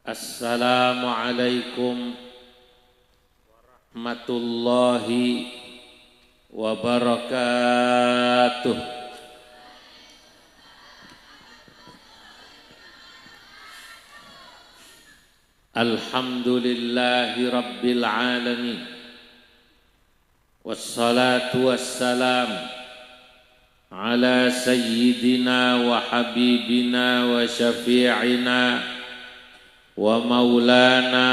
Assalamualaikum warahmatullahi wabarakatuh. Alhamdulillahi rabbil alamin. Wassalatu wassalam ala sayyidina wa habibina wa syafi'ina wa maulana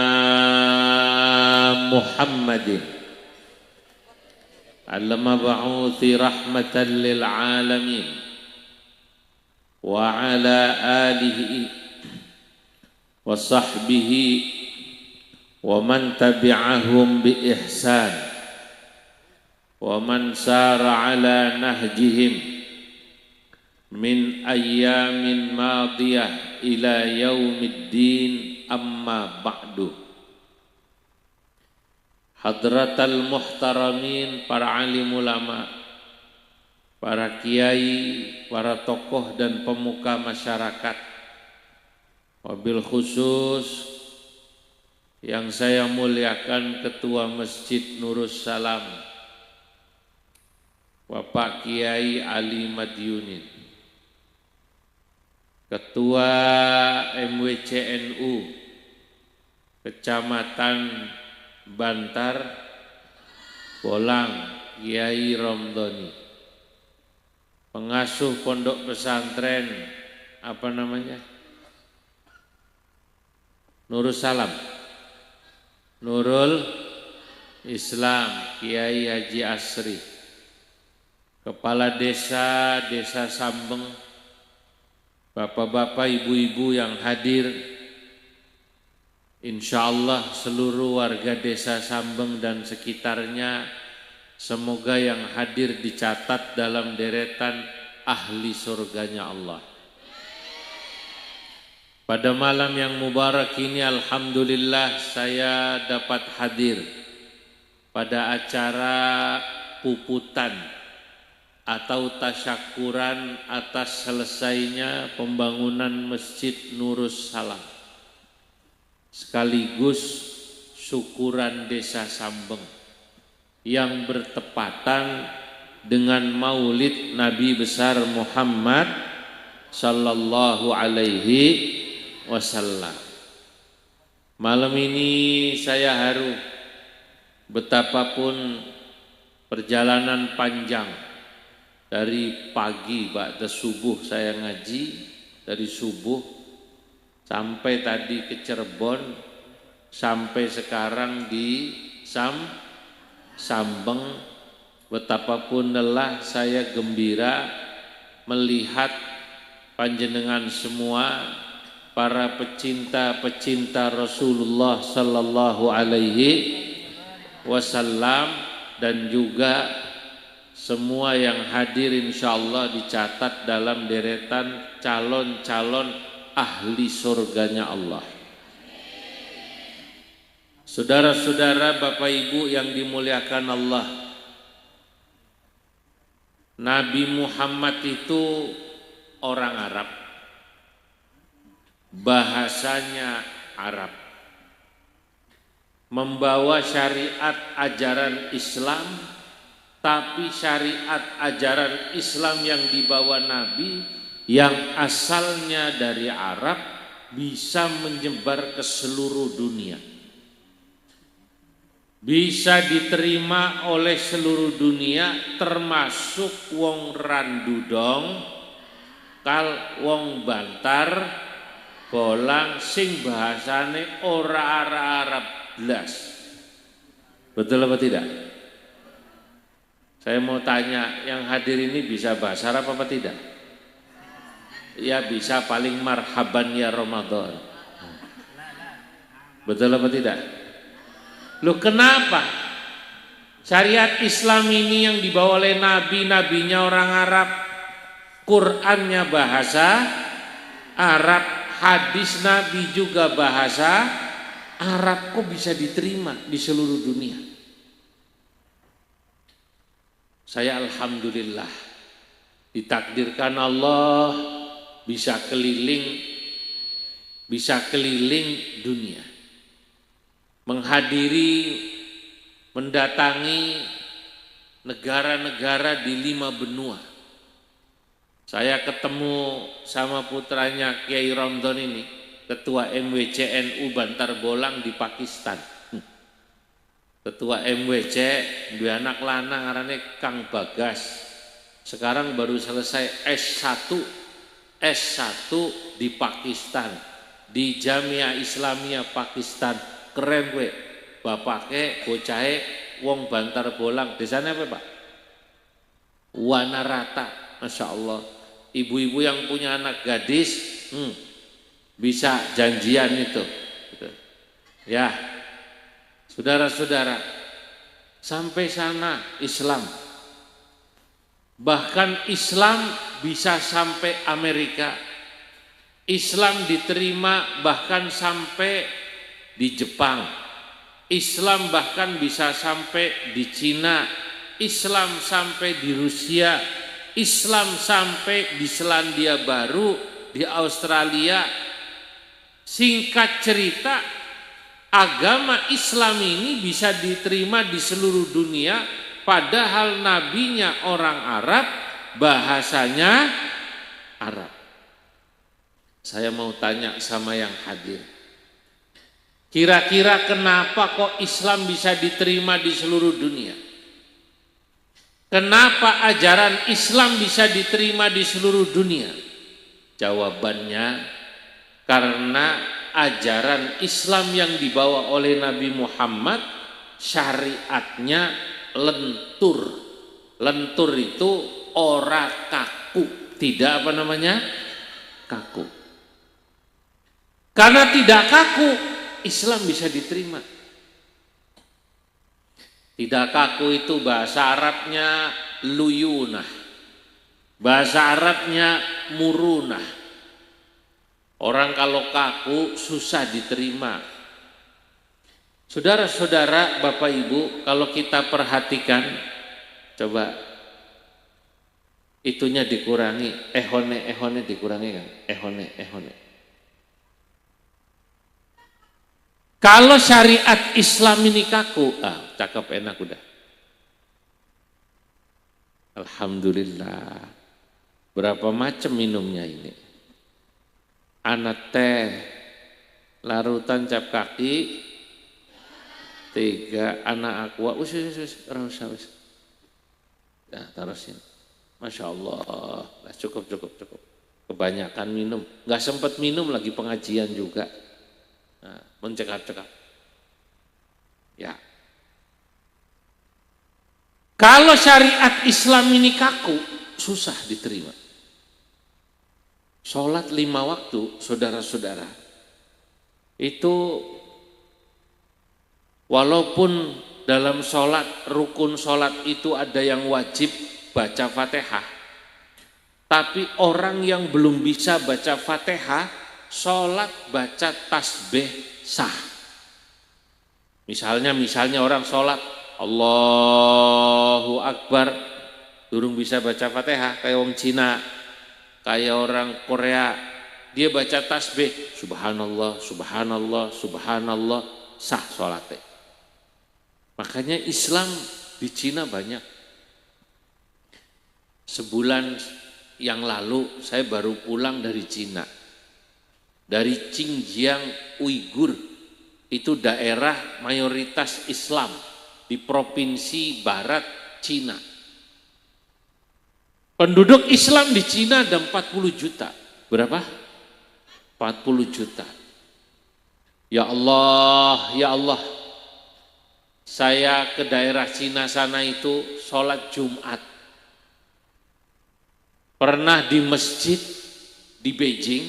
Muhammadin al-mab'uthi rahmatan lil alamin wa ala alihi wa sahbihi wa man tabi'ahum bi ihsan wa man sara ala nahjihim min ayyamin madiyah ila yaumiddin, amma ba'du. Hadratal muhtaramin, para alim ulama, para kiai, para tokoh dan pemuka masyarakat, wabil khusus yang saya muliakan Ketua Masjid Nurus Salam Bapak Kiai Ali Madiunin, Ketua MWCNU Kecamatan Bantar Bolang Kiai Romdoni, pengasuh pondok pesantren apa namanya, Nurul Salam, Nurul Islam Kiai Haji Asri, Kepala Desa Sambeng, bapak-bapak, ibu-ibu yang hadir, insyaallah seluruh warga desa Sambeng dan sekitarnya, semoga yang hadir dicatat dalam deretan ahli surganya Allah. Pada malam yang mubarak ini alhamdulillah saya dapat hadir pada acara puputan atau tasyakuran atas selesainya pembangunan Masjid Nurus Salam, sekaligus syukuran desa Sambeng yang bertepatan dengan maulid Nabi besar Muhammad sallallahu alaihi wasallam. Malam ini saya haru, betapapun perjalanan panjang. Dari pagi ba'da subuh saya ngaji, dari subuh sampai tadi ke Cirebon, sampai sekarang di Sambeng. Betapapun lelah, saya gembira melihat panjenengan semua, para pecinta-pecinta Rasulullah sallallahu alaihi wasallam, dan juga semua yang hadir insyaallah dicatat dalam deretan calon-calon ahli surganya Allah. Saudara-saudara, Bapak Ibu yang dimuliakan Allah, Nabi Muhammad itu orang Arab, bahasanya Arab, membawa syariat ajaran Islam. Tapi syariat ajaran Islam yang dibawa Nabi yang asalnya dari Arab bisa menyebar ke seluruh dunia, bisa diterima oleh seluruh dunia, termasuk wong Randudong, kal wong Bantar Bolang sing bahasane ora Arab blas. Betul apa tidak? Saya mau tanya, yang hadir ini bisa bahasa Arab apa tidak? Ya bisa, paling marhaban ya Ramadan. Betul apa tidak? Loh kenapa? Syariat Islam ini yang dibawa oleh Nabi, nabinya orang Arab, Qur'annya bahasa Arab, hadis Nabi juga bahasa Arab, kok bisa diterima di seluruh dunia? Saya alhamdulillah ditakdirkan Allah bisa keliling bisa keliling dunia, menghadiri, mendatangi negara-negara di 5 benua. Saya ketemu sama putranya Kiai Romdon ini, ketua MWCNU Bantar Bolang di Pakistan. Ketua MWC, dua anak lanang ngarane Kang Bagas. Sekarang baru selesai S1 di Pakistan, di Jamia Islamia Pakistan. Keren gue, bapake bocahe wong Bantar Bolang. Desanya apa Pak? Wanarata, Masya Allah. Ibu-ibu yang punya anak gadis bisa janjian itu. Ya, saudara-saudara, sampai sana Islam. Bahkan Islam bisa sampai Amerika. Islam diterima bahkan sampai di Jepang. Islam bahkan bisa sampai di Cina. Islam sampai di Rusia. Islam sampai di Selandia Baru, di Australia. Singkat cerita, agama Islam ini bisa diterima di seluruh dunia, padahal nabinya orang Arab, bahasanya Arab. Saya mau tanya sama yang hadir, kira-kira kenapa kok Islam bisa diterima di seluruh dunia? Kenapa ajaran Islam bisa diterima di seluruh dunia? Jawabannya, karena ajaran Islam yang dibawa oleh Nabi Muhammad, syariatnya lentur. Lentur itu ora kaku, tidak apa namanya? Kaku. Karena tidak kaku, Islam bisa diterima. Tidak kaku itu bahasa Arabnya luyunah, bahasa Arabnya murunah. Orang kalau kaku susah diterima. Saudara-saudara, Bapak Ibu, kalau kita perhatikan, coba itunya dikurangi, ehone dikurangi kan, ehone. Kalau syariat Islam ini kaku, cakep, enak udah. Alhamdulillah. Berapa macam minumnya ini? Anak teh, larutan cap kaki, 3 anak aqua, wis, nah, tarusin. Masya Allah, cukup. Kebanyakan minum, nggak sempat minum lagi pengajian juga. Nah, mencekap-cekap. Ya. Kalau syariat Islam ini kaku, susah diterima. Sholat 5 waktu, saudara-saudara, itu walaupun dalam sholat, rukun sholat itu ada yang wajib baca Fatihah, tapi orang yang belum bisa baca Fatihah, sholat baca tasbih sah. Misalnya orang sholat Allahu Akbar, durung bisa baca Fatihah, kayak orang Cina, kayak orang Korea, dia baca tasbih subhanallah, sah sholatnya. Makanya Islam di Cina banyak. Sebulan yang lalu saya baru pulang dari Cina, dari Xinjiang Uighur, itu daerah mayoritas Islam di provinsi barat Cina. Penduduk Islam di Cina ada 40 juta. Berapa? 40 juta. Ya Allah, saya ke daerah Cina sana itu sholat Jumat. Pernah di masjid di Beijing,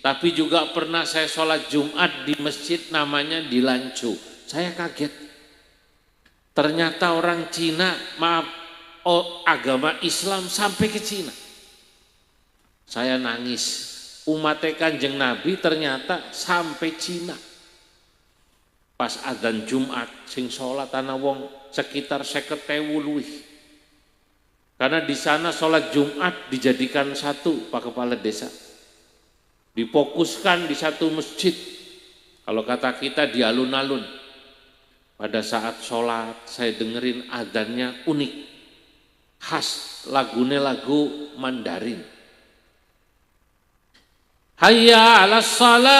tapi juga pernah saya sholat Jumat di masjid namanya di Lanzhou. Saya kaget. Ternyata orang Cina, agama Islam sampai ke Cina. Saya nangis. Umat Kanjeng Nabi ternyata sampai Cina. Pas adzan Jumat, sing sholat ana wong sekitar 50.000 luwih. Karena di sana sholat Jumat dijadikan satu Pak Kepala Desa. difokuskan di satu masjid. Kalau kata kita di alun-alun. Pada saat sholat saya dengerin adzannya unik, khas, lagunya lagu Mandarin. Hayya 'alas shalah,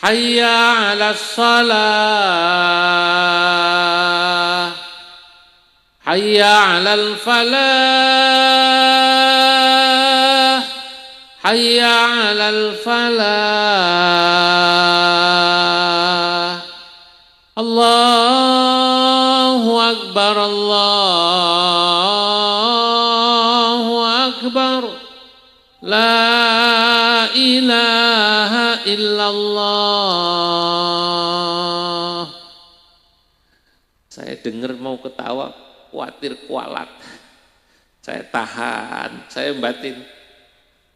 hayya 'alas shalah, hayya 'alal falah, hayya 'alal falah. Allahu akbar, Allahu akbar, la ilaha illallah. Saya dengar mau ketawa, khawatir kualat. Saya tahan, saya batin.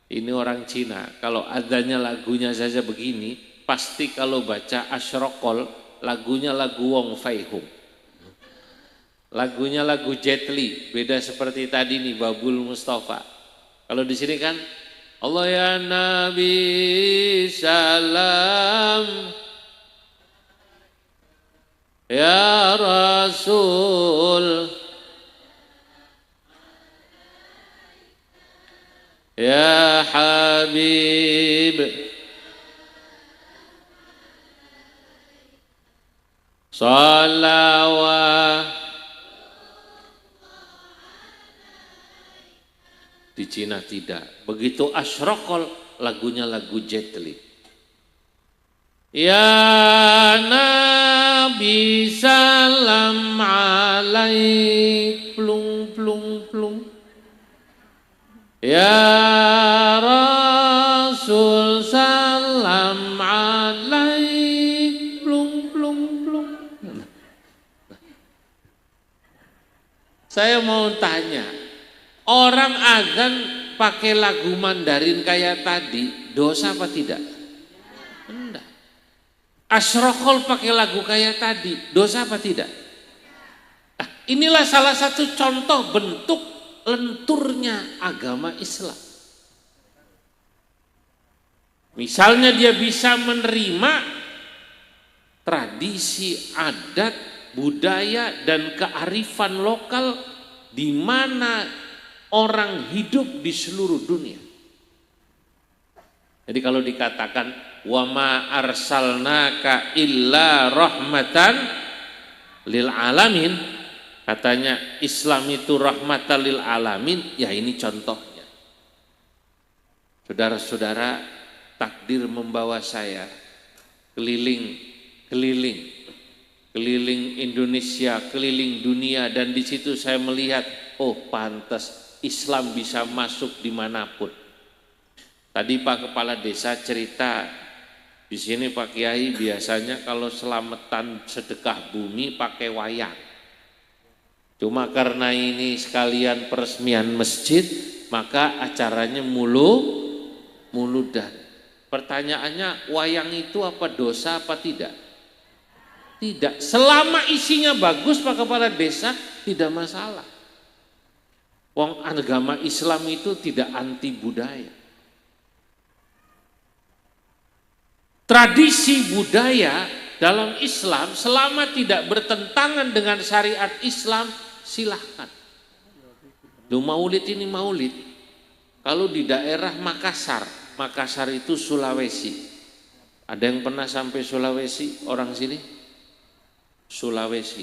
Ini orang Cina, kalau adanya lagunya saja begini, pasti kalau baca Asyraqal, lagunya lagu Wong Fei Hung. Lagunya lagu Jet Li, beda seperti tadi nih Babul Mustafa. Kalau di sini kan Allah ya Nabi salam, ya Rasul, ya Habib, salawat. Di Cina tidak. Begitu Asyraqal, lagunya lagu Jet Li. Ya Nabi salam alaik, plung plung plung. Ya Rasul salam alaik, plung plung plung. Saya mau tanya, orang azan pakai lagu Mandarin kayak tadi, dosa apa tidak? Enggak. Asyraqal pakai lagu kayak tadi, dosa apa tidak? Nah, inilah salah satu contoh bentuk lenturnya agama Islam. Misalnya dia bisa menerima tradisi, adat, budaya, dan kearifan lokal di mana orang hidup di seluruh dunia. Jadi kalau dikatakan wa ma arsalnaka illa rahmatan lil alamin, katanya Islam itu rahmatan lil alamin, ya ini contohnya. Saudara-saudara, takdir membawa saya keliling Indonesia, keliling dunia, dan di situ saya melihat, oh pantas Islam bisa masuk dimanapun. Tadi Pak Kepala Desa cerita, di sini Pak Kiai biasanya kalau selamatan sedekah bumi pakai wayang. Cuma karena ini sekalian peresmian masjid, maka acaranya muludan. Pertanyaannya, wayang itu apa dosa apa tidak? Tidak. Selama isinya bagus Pak Kepala Desa, tidak masalah. Wong agama Islam itu tidak anti budaya. Tradisi budaya dalam Islam selama tidak bertentangan dengan syariat Islam, silahkan. Loh, maulid ini maulid. Kalau di daerah Makassar itu Sulawesi. Ada yang pernah sampai Sulawesi orang sini? Sulawesi.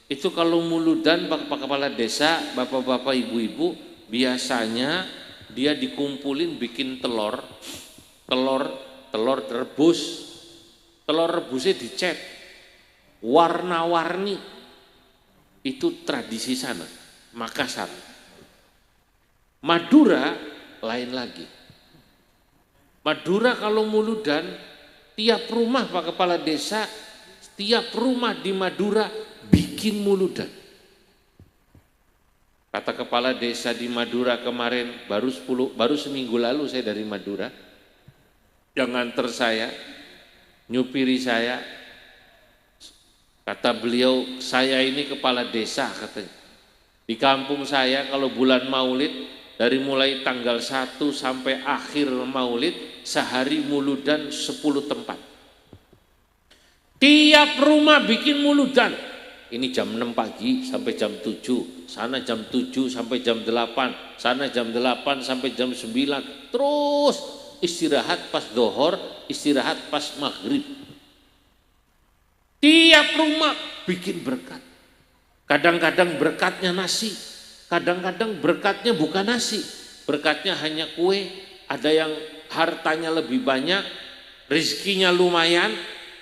Itu kalau muludan Pak Kepala Desa, bapak-bapak, ibu-ibu, biasanya dia dikumpulin bikin telur rebus. Telur rebusnya dicet warna-warni. Itu tradisi sana, Makassar. Madura lain lagi. Madura kalau muludan, tiap rumah Pak Kepala Desa, tiap rumah di Madura bikin muludan. Kata Kepala Desa di Madura kemarin, baru seminggu lalu saya dari Madura, yang nganter saya, nyupiri saya, kata beliau, saya ini kepala desa katanya. Di kampung saya kalau bulan Maulid dari mulai tanggal 1 sampai akhir maulid, sehari muludan 10 tempat. Tiap rumah bikin muludan. Ini jam 6 pagi sampai jam 7, sana jam 7 sampai jam 8, sana jam 8 sampai jam 9. Terus istirahat pas dohor, istirahat pas maghrib. Tiap rumah bikin berkat. Kadang-kadang berkatnya nasi, kadang-kadang berkatnya bukan nasi, berkatnya hanya kue. Ada yang hartanya lebih banyak, rezekinya lumayan,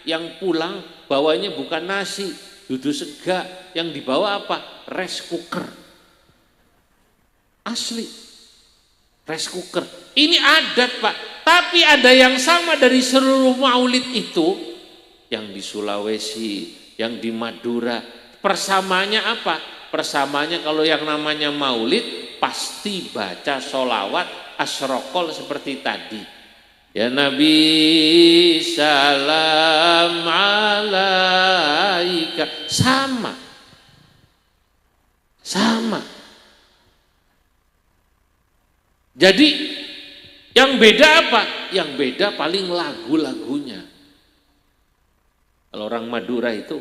yang pulang bawanya bukan nasi, dudu sega, yang dibawa apa? Rice cooker. Asli, rice cooker. Ini adat Pak, tapi ada yang sama dari seluruh maulid itu, yang di Sulawesi, yang di Madura. Persamanya apa? Persamanya kalau yang namanya maulid pasti baca sholawat asyrokol seperti tadi. Ya Nabi salam alaika. Sama. Jadi yang beda apa? Yang beda paling lagu-lagunya. Kalau orang Madura itu,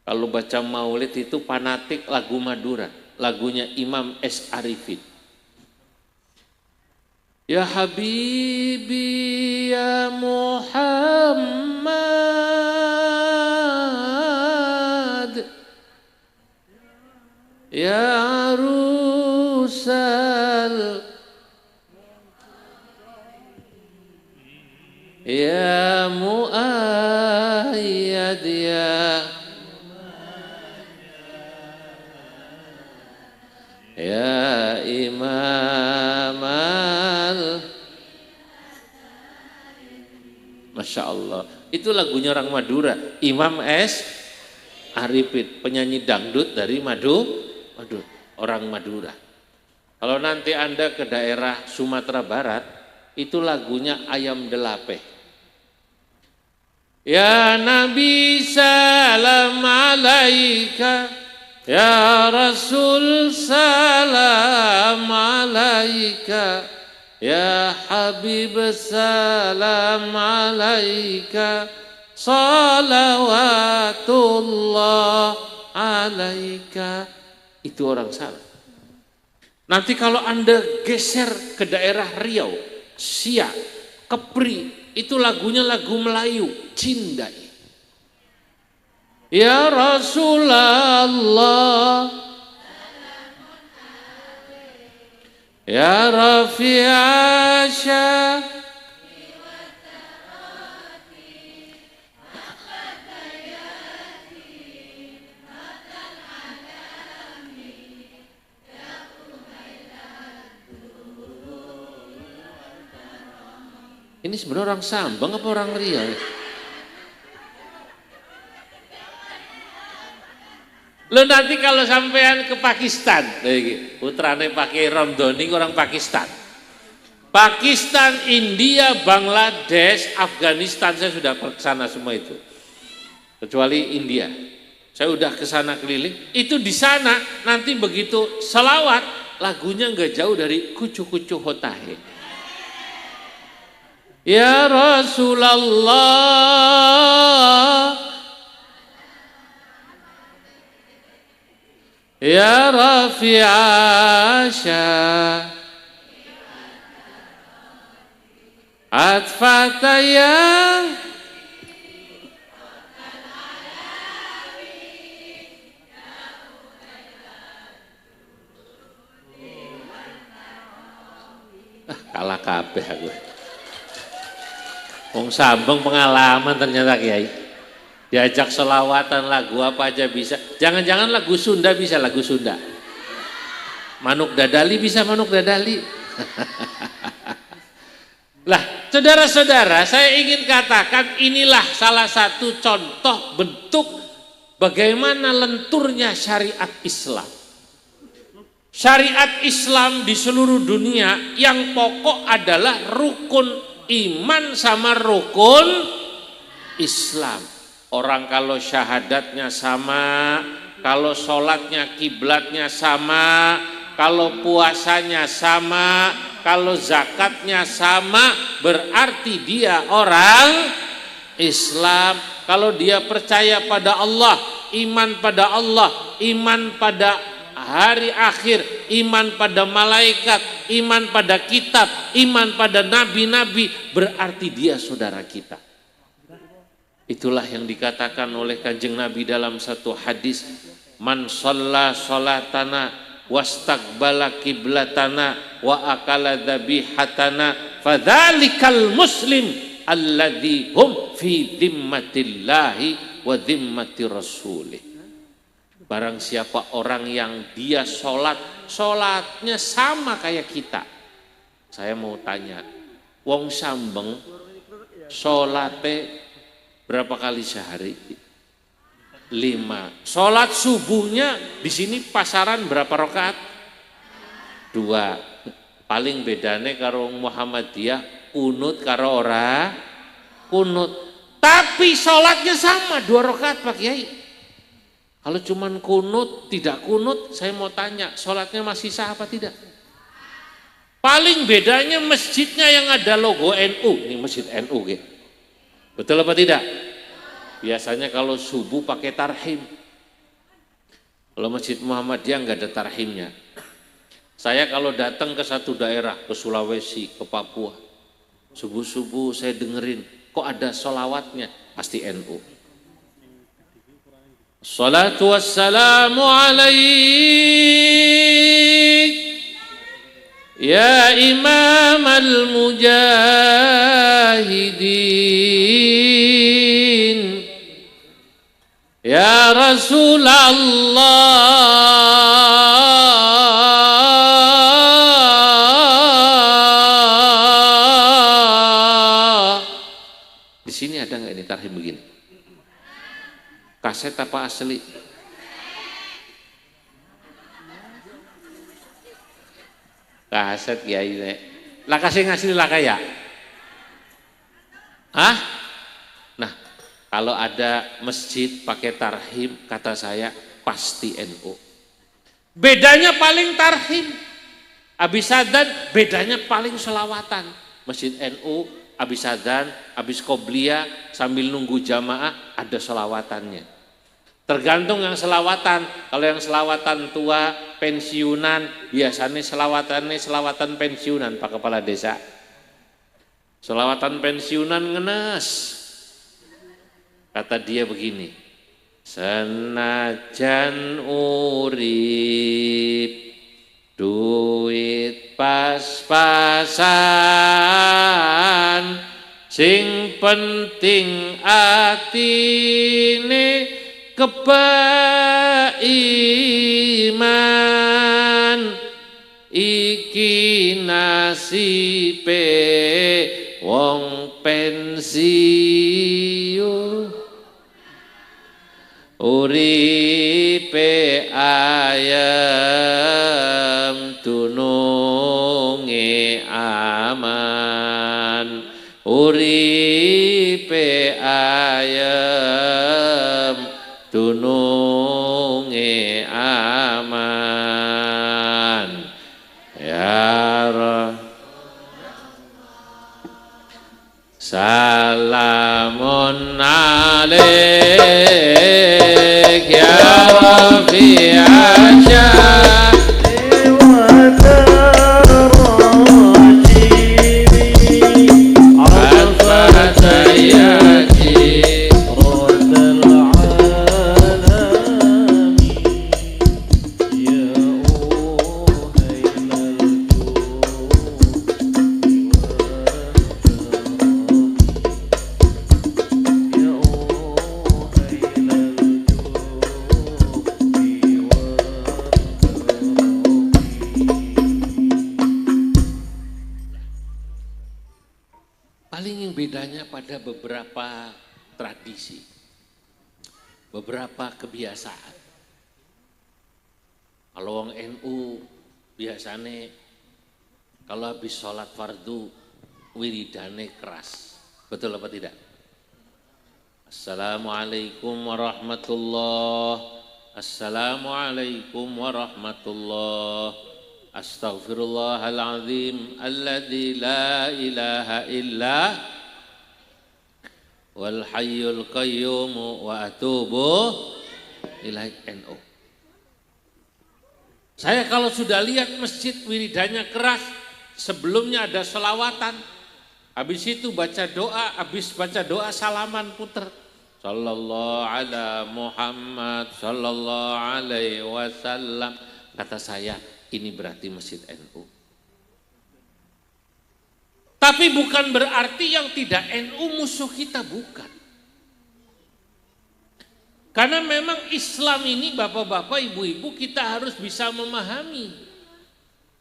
kalau baca maulid itu fanatik lagu Madura, lagunya Imam S. Arifin. Ya Habibi ya Muhammad, ya Arusal, ya Muayyad, ya Imam Masya Allah, itu lagunya orang Madura, Imam S. Arifin, penyanyi dangdut dari orang Madura. Kalau nanti Anda ke daerah Sumatera Barat, itu lagunya Ayam Delape. Ya Nabi salam alaika, ya Rasul salam alaika, ya Habib salam alaika, salawatullah alaika. Itu orang salah. Nanti kalau Anda geser ke daerah Riau, Siak, Kepri, itu lagunya lagu Melayu, Cindai. Ya Rasulullah, ya Rafi'asya, ini sebenarnya orang Sambang apa orang Riau? Lo nanti kalau sampean ke Pakistan, putrane pakai Romdoni orang Pakistan. Pakistan, India, Bangladesh, Afghanistan, saya sudah ke sana semua itu. Kecuali India. Saya udah ke sana keliling. Itu di sana nanti begitu selawat, lagunya nggak jauh dari Kucu-Kucu Hotahe. Ya Rasulullah, ya Rafi'asya, atfataya, kalah kabeh aku. Wong Sambang pengalaman ternyata Kiai. Diajak selawatan lagu apa aja bisa. Jangan-jangan lagu Sunda bisa, lagu Sunda. Manuk Dadali bisa, Manuk Dadali. Lah, saudara-saudara, saya ingin katakan inilah salah satu contoh bentuk bagaimana lenturnya syariat Islam. Syariat Islam di seluruh dunia yang pokok adalah rukun iman sama rukun Islam. Orang kalau syahadatnya sama, kalau sholatnya kiblatnya sama, kalau puasanya sama, kalau zakatnya sama, berarti dia orang Islam. Kalau dia percaya pada Allah, iman pada Allah, iman pada hari akhir, iman pada malaikat, iman pada kitab, iman pada nabi-nabi, berarti dia saudara kita. Itulah yang dikatakan oleh Kanjeng Nabi dalam satu hadis, man shalla sholatana wastaqbala qiblatana wa akala dhabihatana fadzalikal muslim alladzi hum fi dhimmatillahi wa dhimmati rasulih. Barang siapa orang yang dia sholatnya sama kayak kita. Saya mau tanya, wong sambeng sholatnya berapa kali sehari? 5. Sholat subuhnya di sini pasaran berapa rakaat? 2. Paling bedane karo Muhammadiyah kunut karo ora kunut. Tapi sholatnya sama 2 rakaat Pak Kiai. Kalau cuman kunut, tidak kunut, saya mau tanya, sholatnya masih sah apa tidak? Paling bedanya masjidnya yang ada logo NU, ini masjid NU gitu. Betul apa tidak? Biasanya kalau subuh pakai tarhim. Kalau masjid Muhammadiyah nggak ada tarhimnya. Saya kalau datang ke satu daerah, ke Sulawesi, ke Papua, subuh-subuh saya dengerin, kok ada sholawatnya? Pasti NU. Salatu wassalamu alaik ya imam al-mujahidin ya Rasulullah. Di sini ada nggak ini tarhim begini? Kaset apa asli? Kaset ya ini. Lah kasih ngasih lah kayak. Hah? Nah, kalau ada masjid pakai tarhim, kata saya pasti NU. Bedanya paling tarhim. Abis adzan bedanya paling selawatan. Masjid NU abis adzan, abis qobliyah sambil nunggu jamaah ada selawatannya. Tergantung yang selawatan. Kalau yang selawatan tua, pensiunan, biasanya selawatannya selawatan pensiunan Pak Kepala Desa. Selawatan pensiunan ngenes. Kata dia begini, senajan urip duit pas-pasan, sing penting atine kebaiman, iki nasibe wong pensiun, uripe ayem dununge aman, uripe ayem dununge aman ya Rabb. Salamun alaik ya Rafi'asya pada beberapa tradisi, beberapa kebiasaan. Kalau orang NU biasanya kalau habis sholat fardu wiridane keras, betul apa tidak? Assalamualaikum warahmatullahi, assalamualaikum warahmatullahi, Astaghfirullahaladzim alladzi la ilaha illa wal hayyul qayyum wa atubu ilaihi. NU. Saya kalau sudah lihat masjid wiridannya keras, sebelumnya ada selawatan, habis itu baca doa, habis baca doa salaman puter. Sallallahu ala Muhammad sallallahu alaihi wasallam. Kata saya, ini berarti masjid NU. Tapi bukan berarti yang tidak NU musuh kita, bukan. Karena memang Islam ini bapak-bapak, ibu-ibu, kita harus bisa memahami.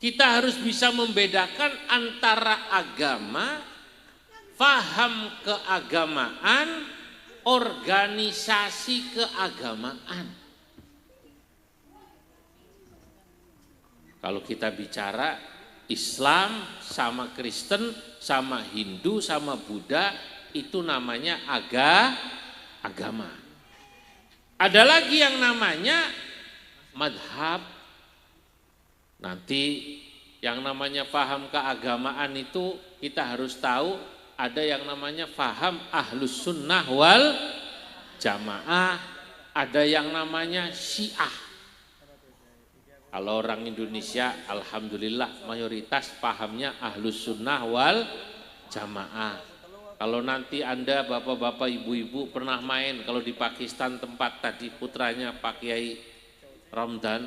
Kita harus bisa membedakan antara agama, faham keagamaan, organisasi keagamaan. Kalau kita bicara Islam sama Kristen, sama Hindu, sama Buddha, itu namanya agama. Ada lagi yang namanya madhab. Nanti yang namanya faham keagamaan itu kita harus tahu ada yang namanya faham ahlus sunnah wal jamaah, ada yang namanya syiah. Kalau orang Indonesia alhamdulillah mayoritas pahamnya ahlus sunnah wal jamaah. Kalau nanti Anda bapak-bapak ibu-ibu pernah main kalau di Pakistan tempat tadi putranya Pak Kiai Ramdan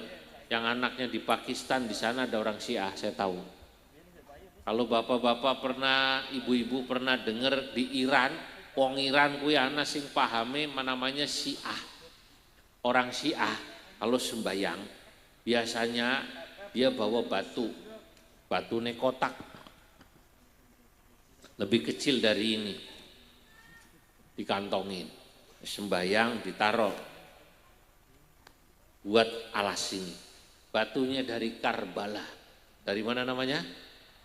yang anaknya di Pakistan, di sana ada orang Syiah, saya tahu. Kalau bapak-bapak pernah, ibu-ibu pernah dengar di Iran, wong Iran kuwi ana sing pahame namanya Syiah. Orang Syiah kalau sembayang biasanya dia bawa batune kotak. Lebih kecil dari ini, dikantongin, sembayang ditaruh, buat alas ini. Batunya dari Karbala. Dari mana namanya?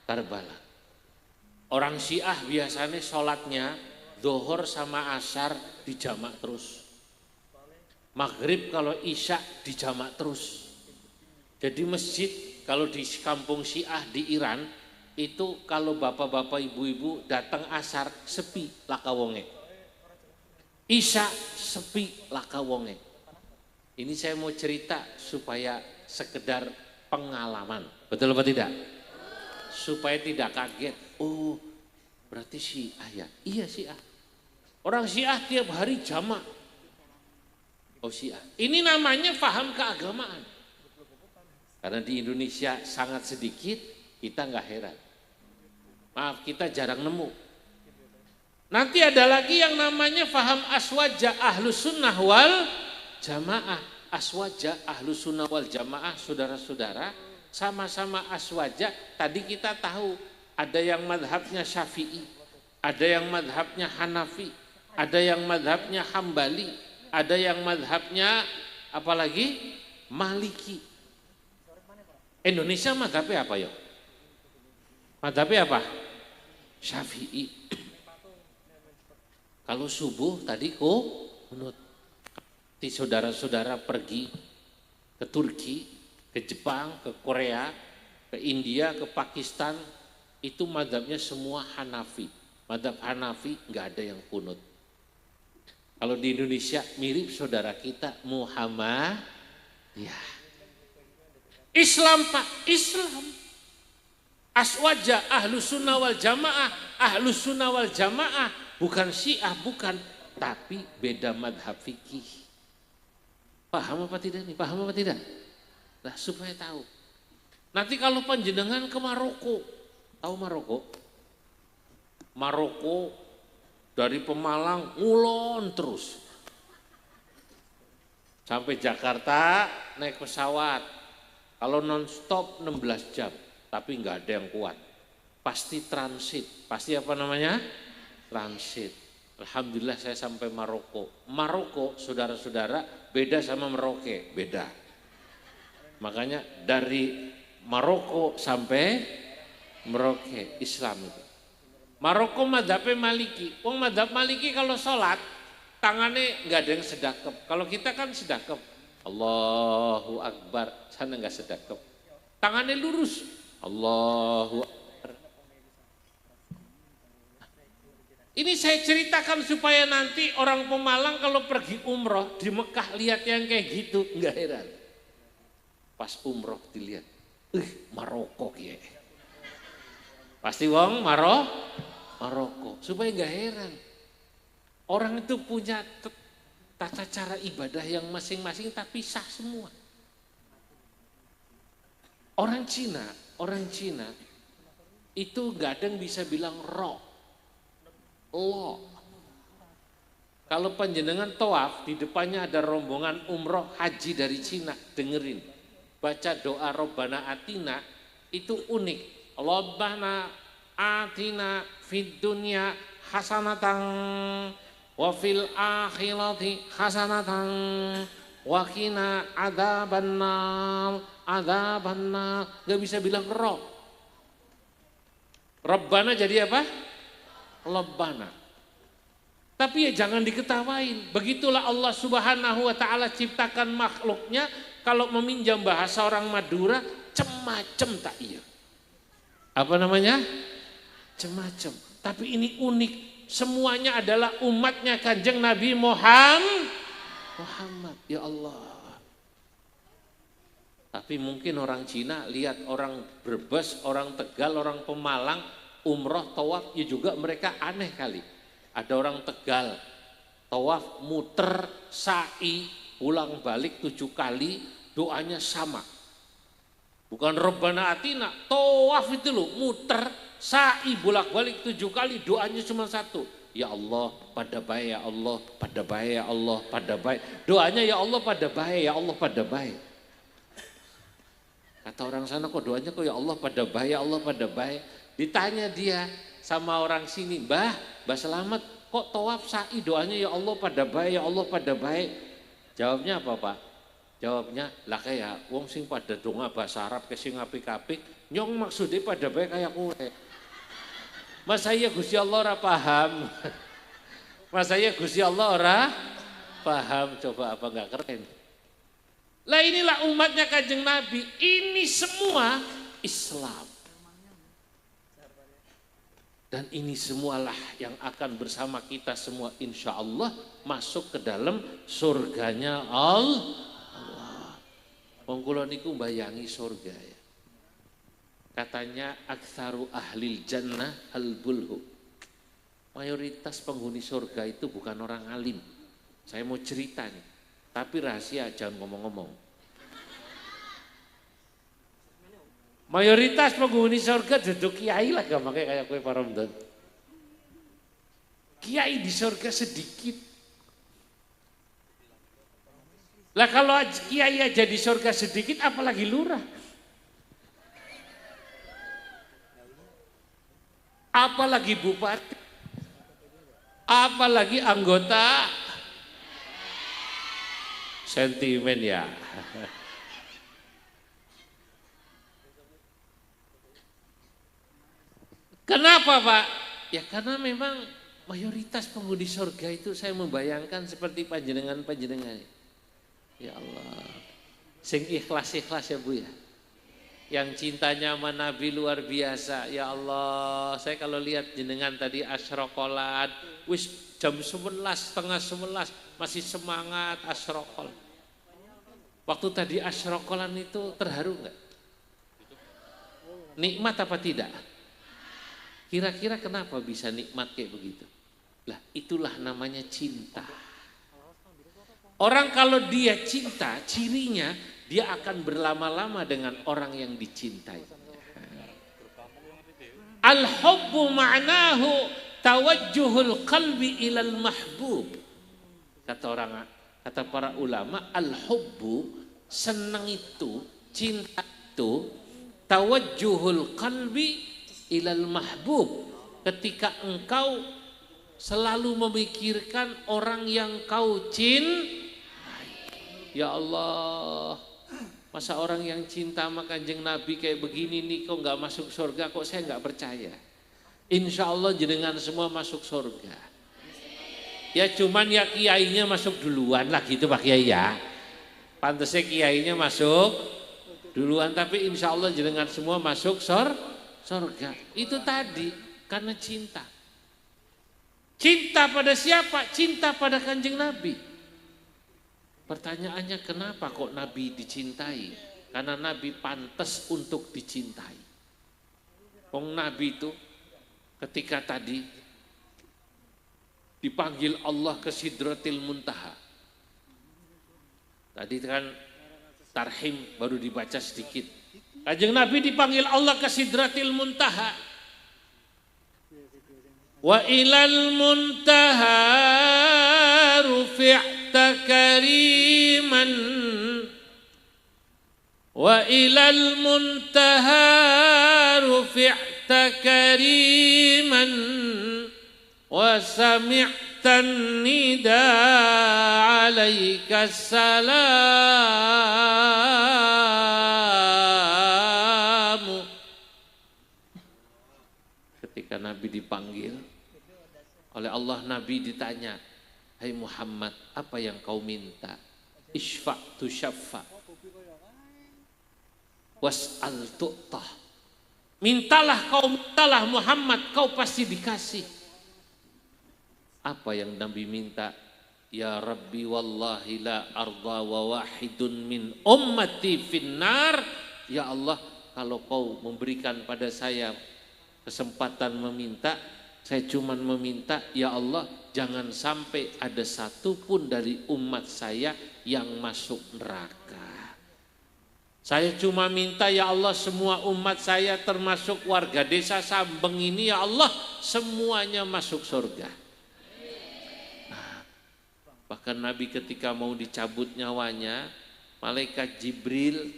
Karbala. Orang Syiah biasanya sholatnya Zuhur sama Asar dijamak terus. Maghrib kalau Isya dijamak terus. Jadi masjid kalau di kampung Syiah di Iran, itu kalau bapak-bapak ibu-ibu datang asar sepi laka wonge, isya sepi laka wonge. Ini saya mau cerita supaya sekedar pengalaman, betul apa tidak? Supaya tidak kaget. Oh berarti Syiah ya? Iya Syiah. Orang Syiah tiap hari jamak. Oh Syiah. Ini namanya paham keagamaan. Karena di Indonesia sangat sedikit, kita nggak heran. Maaf, kita jarang nemu. Nanti ada lagi yang namanya faham aswaja ahlus sunnah wal jamaah. Aswaja ahlus sunnah wal jamaah, saudara-saudara, sama-sama aswaja. Tadi kita tahu ada yang madhabnya Syafi'i, ada yang madhabnya Hanafi, ada yang madhabnya Hambali, ada yang madhabnya apalagi Maliki. Indonesia madhabnya apa ya? Madhabnya apa? Syafi'i. Kalau subuh tadi kunut. Di saudara-saudara pergi ke Turki, ke Jepang, ke Korea, ke India, ke Pakistan, itu madhabnya semua Hanafi. Madhab Hanafi nggak ada yang kunut. Kalau di Indonesia mirip saudara kita Muhammad, ya. Islam Pak, Islam. Aswaja ahlus sunnah wal jamaah, ahlus sunnah wal jamaah, bukan Syiah, bukan, tapi beda madhab fikih. Paham apa tidak nih? Paham apa tidak? Nah supaya tahu. Nanti kalau panjenengan ke Maroko, tahu Maroko? Maroko dari Pemalang ngulon terus sampai Jakarta naik pesawat. Kalau non-stop 16 jam. Tapi nggak ada yang kuat, pasti transit, pasti apa namanya? Transit. Alhamdulillah saya sampai Maroko. Maroko, saudara-saudara, beda sama Merauke, beda. Makanya dari Maroko sampai Merauke, Islam itu. Maroko madhabnya Maliki. Wong madhab Maliki kalau sholat, tangannya nggak ada yang sedekap. Kalau kita kan sedekap, Allahu Akbar, sana nggak sedekap. tangannya lurus. Allahu Akbar. Ini saya ceritakan supaya nanti orang Pemalang kalau pergi umroh di Mekah lihat yang kayak gitu, enggak heran. Pas umroh dilihat, Maroko kiye. Pasti wong Maroko, supaya enggak heran. Orang itu punya tata cara ibadah yang masing-masing tapi sah semua. Orang Cina itu enggak ada yang bisa bilang ro. Allah. Kalau panjenengan tawaf di depannya ada rombongan umroh haji dari Cina, dengerin. Baca doa Rabbana Atina itu unik. Rabbana Atina fid dunya hasanatan wa fil akhirati hasanatan wa qina adzabannar. Gak bisa bilang roh. Rabbana jadi apa? Rabbana. Tapi ya jangan diketawain. Begitulah Allah Subhanahu wa taala ciptakan makhluknya. Kalau meminjam bahasa orang Madura, cemacem tak iya. Apa namanya? Cemacem. Tapi ini unik. Semuanya adalah umatnya Kanjeng Nabi Muhammad. Ya Allah. Tapi mungkin orang Cina lihat orang Brebes, orang Tegal, orang Pemalang umroh tawaf ya juga mereka aneh kali. Ada orang Tegal tawaf muter sa'i pulang balik 7 kali doanya sama. Bukan Rabbana Atina, tawaf itu loh muter sa'i bolak-balik 7 kali doanya cuma satu. Ya Allah pada baik, ya Allah pada baik, ya Allah pada baik. Doanya ya Allah pada baik, ya Allah pada baik. Kata orang sana kok doanya kok ya Allah pada baik, ya Allah pada baik. Ditanya dia sama orang sini, Mbah Selamat kok tawaf sa'i doanya ya Allah pada baik, ya Allah pada baik. Jawabnya apa Pak? Jawabnya lah kayak wong sing pada donga bahasa Arab ke sing apik-apik nyong maksudnya pada baik kayak kowe. Mas saya Gusti Allah ora paham. Mas saya Gusti Allah ora paham. Coba apa enggak keren? Lah inilah umatnya Kanjeng Nabi. Ini semua Islam. Dan ini semualah yang akan bersama kita semua insya Allah masuk ke dalam surganya Allah. Wong kula niku mbayangi surga ya. Katanya aktsaru ahlil jannah al-bulhu. Mayoritas penghuni surga itu bukan orang alim. Saya mau cerita nih. Tapi rahasia jangan ngomong-ngomong. Mayoritas penghuni surga duduk kiai lah gampangnya kayak kue Pak Ramdan. Kiai di surga sedikit. Lah kalau kiai aja di surga sedikit apalagi lurah. Apalagi bupati. Apalagi anggota. Sentimen ya. Kenapa Pak? Ya karena memang mayoritas penghuni surga itu saya membayangkan seperti panjenengan. Ya Allah. Sing ikhlas-ikhlas ya Bu ya. Yang cintanya sama Nabi luar biasa. Ya Allah, saya kalau lihat jenengan tadi asrokolan, wis jam 11, setengah 11 masih semangat asrokol. Waktu tadi asrokolan itu terharu enggak? Nikmat apa tidak? Kira-kira kenapa bisa nikmat kayak begitu? Lah itulah namanya cinta. Orang kalau dia cinta, cirinya dia akan berlama-lama dengan orang yang dicintai. Al-hubbu ma'nahu tawajjuhul qalbi ilal mahbub. Kata para ulama, al-hubbu senang itu, cinta itu tawajjuhul qalbi ilal mahbub, ketika engkau selalu memikirkan orang yang kau cintai. Ya Allah, masa orang yang cinta sama Kanjeng Nabi kayak begini nih kok nggak masuk surga? Kok saya nggak percaya? Insya Allah jenengan semua masuk surga. Ya cuman ya kiainya masuk duluan lah gitu Pak Kiai ya. Pantasnya kiainya masuk duluan, tapi insya Allah jenengan semua masuk surga. Itu tadi karena cinta. Cinta pada siapa? Cinta pada Kanjeng Nabi. Pertanyaannya kenapa kok Nabi dicintai? Karena Nabi pantas untuk dicintai. Wong Nabi itu ketika tadi dipanggil Allah ke Sidratil Muntaha. Tadi kan tarhim baru dibaca sedikit. Kanjeng Nabi dipanggil Allah ke Sidratil Muntaha. Wa ilal muntaha rufi'ta kariman. Wa ilal muntaha rufi'ta kariman. Wa sami'tan nida alaika salamu. Ketika Nabi dipanggil oleh Allah, Nabi ditanya, "Hai Muhammad, apa yang kau minta?" Isfa' tu syaffa. Was'al tu'tah. Mintalah Muhammad, kau pasti dikasih. Apa yang Nabi minta? Ya Rabbi wallahi la arda wa wahidun min ummati finnar. Ya Allah, kalau kau memberikan pada saya kesempatan meminta, saya cuma meminta, ya Allah, jangan sampai ada satu pun dari umat saya yang masuk neraka. Saya cuma minta, ya Allah, semua umat saya termasuk warga desa Sambeng ini, ya Allah, semuanya masuk surga. Nah, bahkan Nabi ketika mau dicabut nyawanya, malaikat Jibril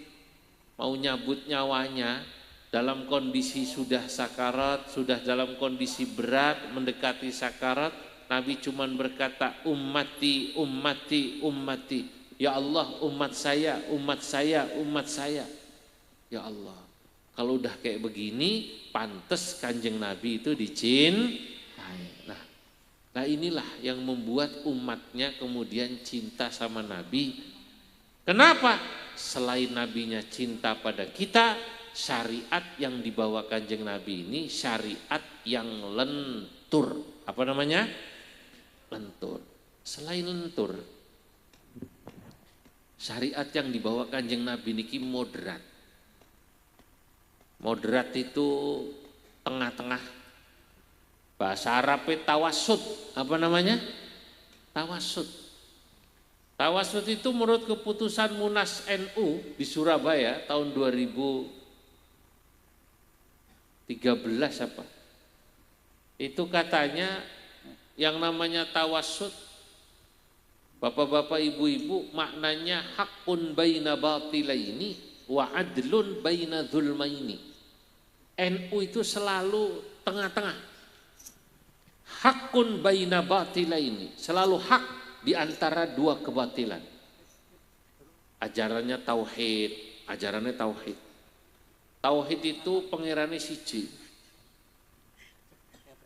mau nyabut nyawanya, dalam kondisi sudah sakarat, sudah dalam kondisi berat, mendekati sakarat, Nabi cuma berkata, ummati, ummati, ummati. Ya Allah, umat saya, umat saya, umat saya. Ya Allah, kalau udah kayak begini, pantas Kanjeng Nabi itu dicintai. Nah inilah yang membuat umatnya kemudian cinta sama Nabi. Kenapa? Selain Nabinya cinta pada kita, syariat yang dibawa Kanjeng Nabi ini syariat yang lentur. Apa namanya? Lentur. Selain lentur, syariat yang dibawa Kanjeng Nabi ini moderat. Moderat itu tengah-tengah. Bahasa Arabnya tawasud. Apa namanya? Tawasud. Tawasud itu menurut keputusan Munas NU di Surabaya tahun 2013 apa? Itu katanya yang namanya tawasud, bapak-bapak, ibu-ibu, maknanya hakun baina batilaini wa adlun baina dzulmaini. NU itu selalu tengah-tengah. Hakun baina batilaini, selalu hak di antara dua kebatilan. Ajarannya tauhid, ajarannya tauhid. Tauhid itu pangerane siji.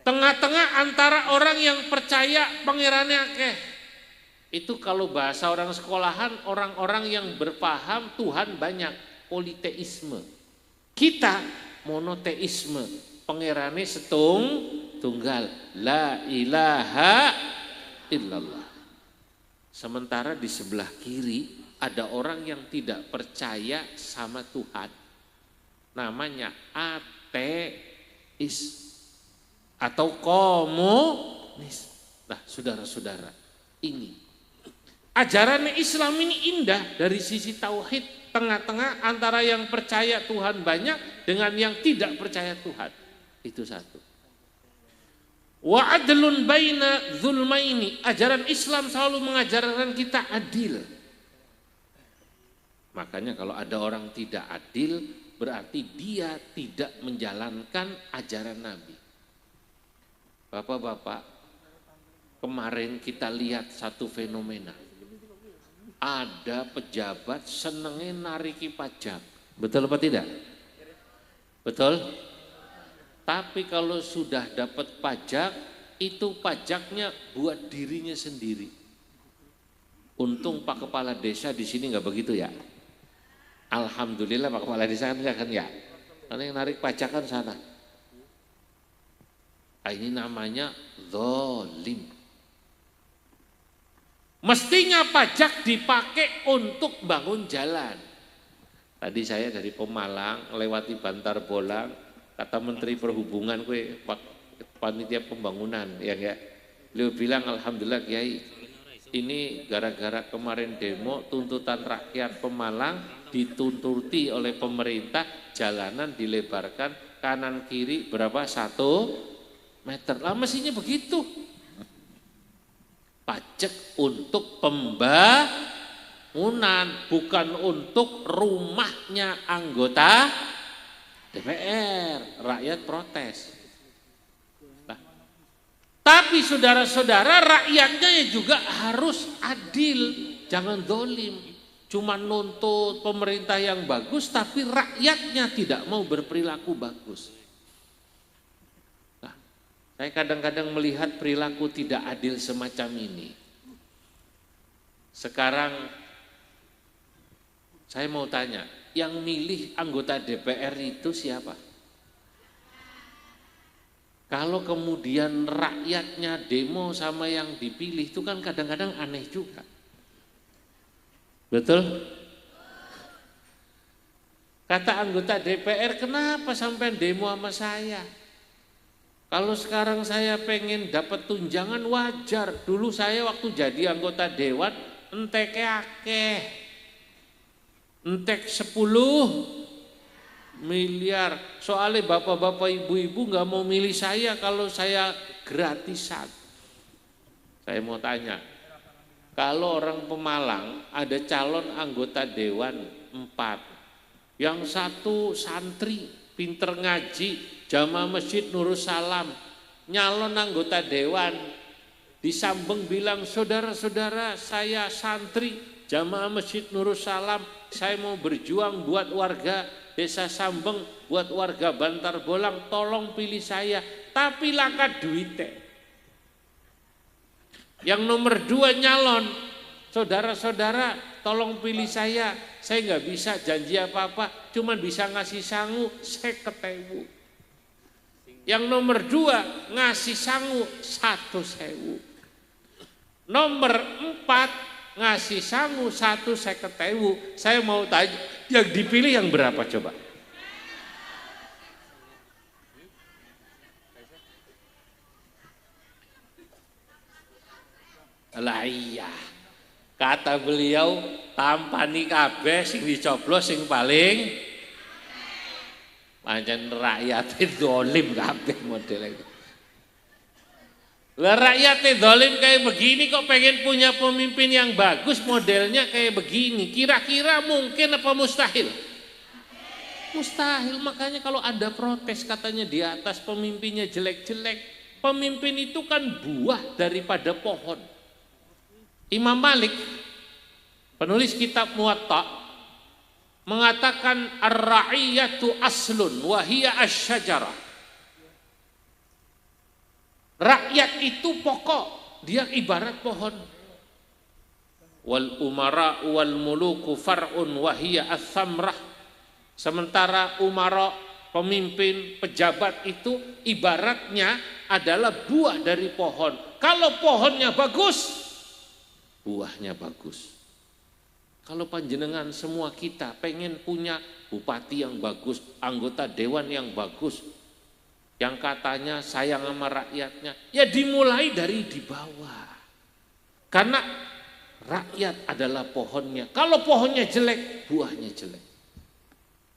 Tengah-tengah antara orang yang percaya pangerane akeh. Itu kalau bahasa orang sekolahan, orang-orang yang berpaham Tuhan banyak, politeisme. Kita monoteisme, pangerane tunggal, la ilaha illallah. Sementara di sebelah kiri ada orang yang tidak percaya sama Tuhan. Namanya ateis atau komunis. Nah, saudara-saudara, ini ajaran Islam ini indah dari sisi tauhid, tengah-tengah antara yang percaya Tuhan banyak dengan yang tidak percaya Tuhan. Itu satu. Wa adlun baina dzulmaini, ajaran Islam selalu mengajarkan kita adil. Makanya kalau ada orang tidak adil, berarti dia tidak menjalankan ajaran Nabi. Bapak-bapak, kemarin kita lihat satu fenomena. Ada pejabat senengnya nariki pajak. Betul apa tidak? Betul? Tapi kalau sudah dapat pajak, itu pajaknya buat dirinya sendiri. Untung Pak Kepala Desa di sini nggak begitu ya. Alhamdulillah Pak Kepala Desa kan ya. Karena yang narik pajak kan sana. Ini namanya zalim. Mestinya pajak dipakai untuk bangun jalan. Tadi saya dari Pemalang lewati Bantar Bolang, kata Menteri Perhubungan panitia pembangunan ya enggak. Beliau bilang alhamdulillah Kiai, ini gara-gara kemarin demo tuntutan rakyat Pemalang dituntuti oleh pemerintah, jalanan dilebarkan kanan kiri berapa? 1 meter. Lah mestinya begitu. Pajak untuk pembangunan, bukan untuk rumahnya anggota DPR. Rakyat protes. Nah, tapi saudara-saudara, rakyatnya juga harus adil, jangan dolim. Cuma nuntut pemerintah yang bagus, tapi rakyatnya tidak mau berperilaku bagus. Saya kadang-kadang melihat perilaku tidak adil semacam ini. Sekarang saya mau tanya, yang milih anggota DPR itu siapa? Kalau kemudian rakyatnya demo sama yang dipilih, itu kan kadang-kadang aneh juga. Betul? Kata anggota DPR, kenapa sampai demo sama saya? Kalau sekarang saya pengen dapat tunjangan wajar. Dulu saya waktu jadi anggota dewan entek akeh. Entek 10 miliar. Soalnya bapak-bapak ibu-ibu nggak mau milih saya kalau saya gratisan. Saya mau tanya, kalau orang Pemalang ada calon anggota dewan 4. Yang 1 santri, pinter ngaji, jamaah Masjid Nurus Salam, nyalon anggota dewan, disambeng bilang, saudara-saudara saya santri jamaah Masjid Nurus Salam, saya mau berjuang buat warga Desa Sambeng, buat warga Bantar Bolang, tolong pilih saya, tapi langka duitnya. Yang nomor 2 nyalon, saudara-saudara tolong pilih saya nggak bisa janji apa-apa, cuma bisa ngasih sangu 50.000. Yang nomor 2 ngasih sangu 1.000. Nomor 4 ngasih sangu 150.000. Saya mau tanya, yang dipilih yang berapa coba? Lah iya, kata beliau tampani kabeh sing dicoblos sing paling pancen rakyat dolim kabeh model itu. Lah rakyat dolim kayak begini kok pengen punya pemimpin yang bagus modelnya kayak begini. Kira-kira mungkin apa mustahil? Mustahil. Makanya kalau ada protes katanya di atas pemimpinnya jelek-jelek, pemimpin itu kan buah daripada pohon. Imam Malik, penulis kitab Muwatta, mengatakan ar-ra'iyatu aslun wa hiya asy-syajarah. Rakyat itu pokok, dia ibarat pohon. Wal umara wal muluku far'un wa hiya ats-tsamrah. Sementara umara, pemimpin, pejabat itu ibaratnya adalah buah dari pohon. Kalau pohonnya bagus, buahnya bagus. Kalau panjenengan semua kita pengen punya bupati yang bagus, anggota dewan yang bagus, yang katanya sayang sama rakyatnya, ya dimulai dari di bawah. Karena rakyat adalah pohonnya. Kalau pohonnya jelek, buahnya jelek.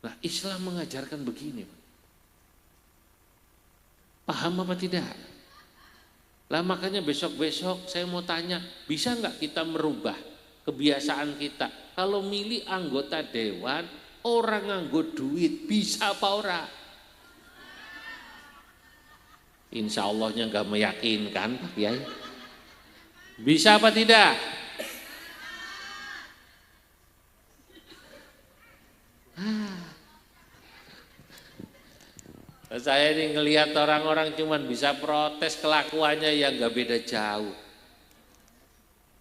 Nah, Islam mengajarkan begini. Paham apa tidak? Lah makanya besok-besok saya mau tanya, bisa nggak kita merubah kebiasaan kita? Kalau milih anggota dewan, orang nganggo duit, bisa apa ora? Insya Allahnya nggak meyakinkan Pak Kiai. Bisa apa tidak? Saya ini ngelihat orang-orang cuman bisa protes, kelakuannya yang nggak beda jauh.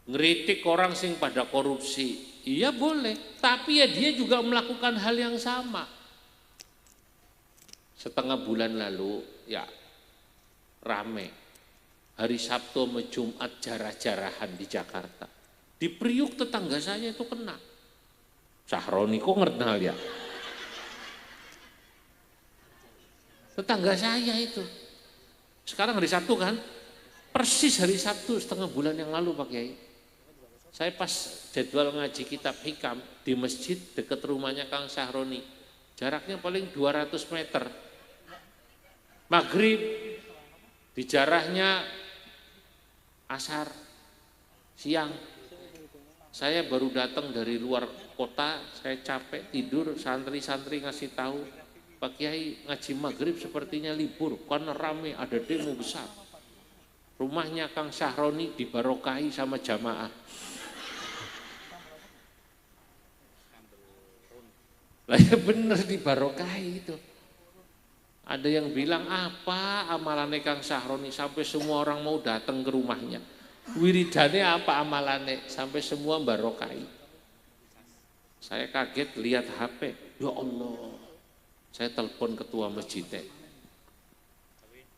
Ngeritik orang sing pada korupsi, Iya boleh, tapi ya dia juga melakukan hal yang sama. Setengah bulan lalu ya rame, hari Sabtu sama Jumat jarah-jarahan di Jakarta. Di Priuk tetangga saya itu kena. Sahroni kok ngenal ya? Tetangga saya itu. Sekarang hari Sabtu kan? Persis hari Sabtu setengah bulan yang lalu Pak Kiai. Saya pas jadwal ngaji kitab Hikam di masjid dekat rumahnya Kang Sahroni. Jaraknya paling 200 meter. Maghrib dijarahnya asar siang. Saya baru datang dari luar kota, saya capek tidur, santri-santri ngasih tahu, Pak Kiai ngaji maghrib sepertinya libur karena rame ada demo besar. Rumahnya Kang Sahroni dibarokahi sama jamaah. Lah ya bener dibarokahi itu. Ada yang bilang apa amalannya Kang Sahroni sampai semua orang mau datang ke rumahnya. Wiridane apa amalannya sampai semua barokai. Saya kaget lihat HP. Ya Allah. Saya telepon ketua masjidnya.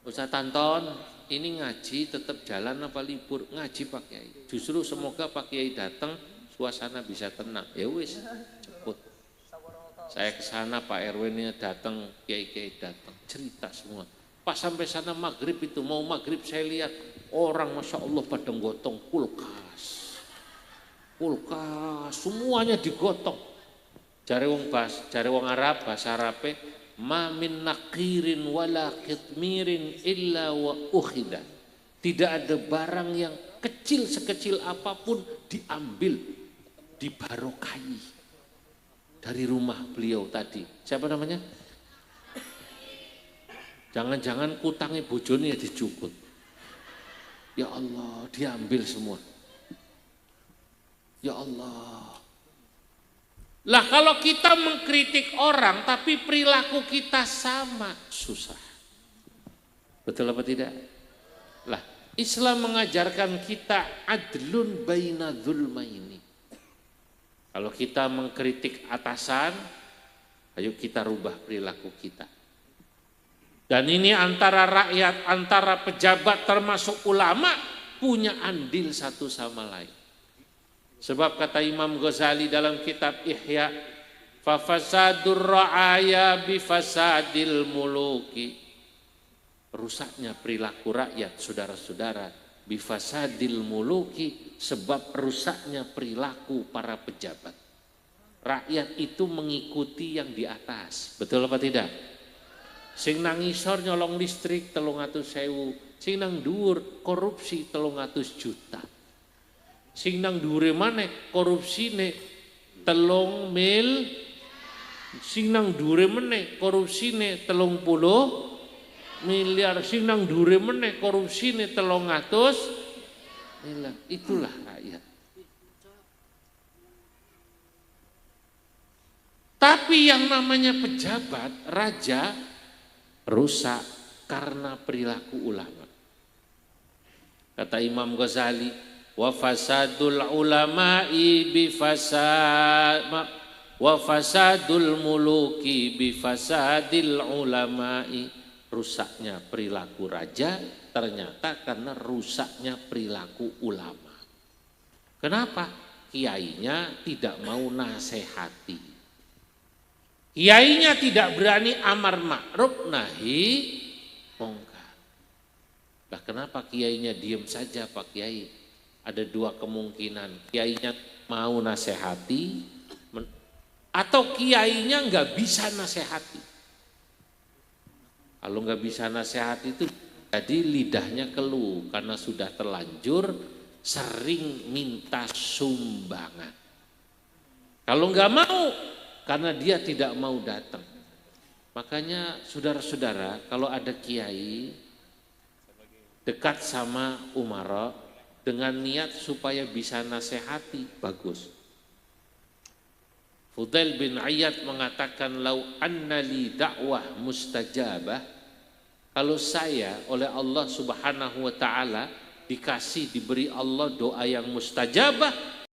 Ustaz Tanton, ini ngaji tetap jalan apa libur? Ngaji Pak Kiai. Justru semoga Pak Kiai datang suasana bisa tenang. Ya wis, cepet. Saya ke sana Pak RW-nya datang, Kiai-kiai datang, cerita semua. Pas sampai sana maghrib itu, mau maghrib saya lihat orang Masya Allah pada gotong kulkas. Kulkas, semuanya digotong. Jare wong Arab, bahasa Arabe, ma min naqirin wala khitmirin illa wa ukhida. Tidak ada barang yang kecil sekecil apapun diambil, dibarokahi. Dari rumah beliau tadi. Siapa namanya? Jangan-jangan kutangnya bojone ya dicukut. Ya Allah, diambil semua. Ya Allah. Lah kalau kita mengkritik orang tapi perilaku kita sama, susah. Betul apa tidak? Lah, Islam mengajarkan kita adlun baina dzulmaini. Kalau kita mengkritik atasan, ayo kita rubah perilaku kita. Dan ini antara rakyat, antara pejabat termasuk ulama punya andil satu sama lain. Sebab kata Imam Ghazali dalam kitab Ihya, fafasadur ra'aya bifasadil muluki. Rusaknya perilaku rakyat, saudara-saudara, bifasadil muluki, sebab rusaknya perilaku para pejabat. Rakyat itu mengikuti yang di atas, betul apa tidak? Sing nang ngisor nyolong listrik 300.000, sing nang dhuwur korupsi 300 juta. Sing nang dhuwure maneh korupsine 3 mil, sing nang dhuwure meneh korupsine 30 miliar, sing nang dhuwure meneh korupsine 300 miliar. Itulah rakyat. Tapi yang namanya pejabat, raja, rusak karena perilaku ulama. Kata Imam Ghazali, wa fasadul ulama'i bi fasad wa fasadul muluki bi fasadil ulama'i. Rusaknya perilaku raja ternyata karena rusaknya perilaku ulama. Kenapa? Kiainya tidak mau nasehati. Kiainya tidak berani amar ma'ruf nahi mungkar. Lah kenapa kiainya diam saja Pak Kiai? Ada dua kemungkinan. Kiainya mau nasehati atau kiainya nggak bisa nasehati. Kalau nggak bisa nasihat itu jadi lidahnya keluh karena sudah terlanjur sering minta sumbangan. Kalau nggak mau karena dia tidak mau datang. Makanya saudara-saudara kalau ada kiai dekat sama umara dengan niat supaya bisa nasihati, bagus. Fudail bin Iyad mengatakan lau anna li da'wah mustajabah, kalau saya oleh Allah Subhanahu wa taala diberi Allah doa yang mustajabah,